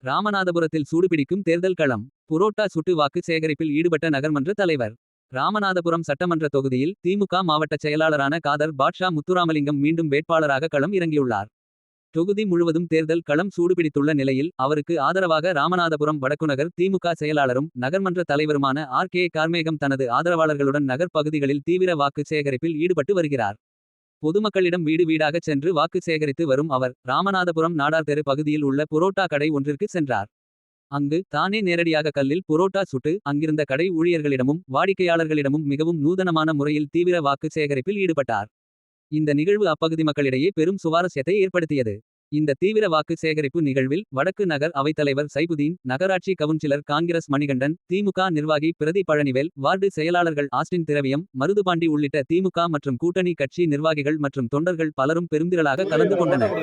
ராமநாதபுரத்தில் சூடுபிடிக்கும் தேர்தல் களம். புரோட்டா சுட்டு வாக்கு சேகரிப்பில் ஈடுபட்ட நகர்மன்ற தலைவர். ராமநாதபுரம் சட்டமன்ற தொகுதியில் திமுக மாவட்ட செயலாளரான காதர் பாட்ஷா முத்துராமலிங்கம் மீண்டும் வேட்பாளராக களம் இறங்கியுள்ளார். தொகுதி முழுவதும் தேர்தல் களம் சூடுபிடித்துள்ள நிலையில் அவருக்கு ஆதரவாக ராமநாதபுரம் வடக்குநகர் திமுக செயலாளரும் நகர்மன்ற தலைவருமான கே கார்மேகம் தனது ஆதரவாளர்களுடன் நகர் பகுதிகளில் தீவிர வாக்கு சேகரிப்பில் ஈடுபட்டு வருகிறார். பொதுமக்களிடம் வீடு வீடாகச் சென்று வாக்கு சேகரித்து வரும் அவர் ராமநாதபுரம் நாடார் தெரு பகுதியில் உள்ள புரோட்டா கடை ஒன்றிற்கு சென்றார். அங்கு தானே நேரடியாக கல்லில் புரோட்டா சுட்டு அங்கிருந்த கடை ஊழியர்களிடமும் வாடிக்கையாளர்களிடமும் மிகவும் நூதனமான முறையில் தீவிர வாக்கு சேகரிப்பில் ஈடுபட்டார். இந்த நிகழ்வு அப்பகுதி மக்களிடையே பெரும் சுவாரஸ்யத்தை ஏற்படுத்தியது. இந்த தீவிர வாக்கு சேகரிப்பு நிகழ்வில் வடக்கு நகர் அவைத்தலைவர் சைபுதீன், நகராட்சி கவுன்சிலர் காங்கிரஸ் மணிகண்டன், திமுக நிர்வாகி பிரதி பழனிவேல், வார்டு செயலாளர்கள் ஆஸ்டின் திரவியம், மருதுபாண்டி உள்ளிட்ட திமுக மற்றும் கூட்டணி கட்சி நிர்வாகிகள் மற்றும் தொண்டர்கள் பலரும் பெருந்திரளாக கலந்து கொண்டனர்.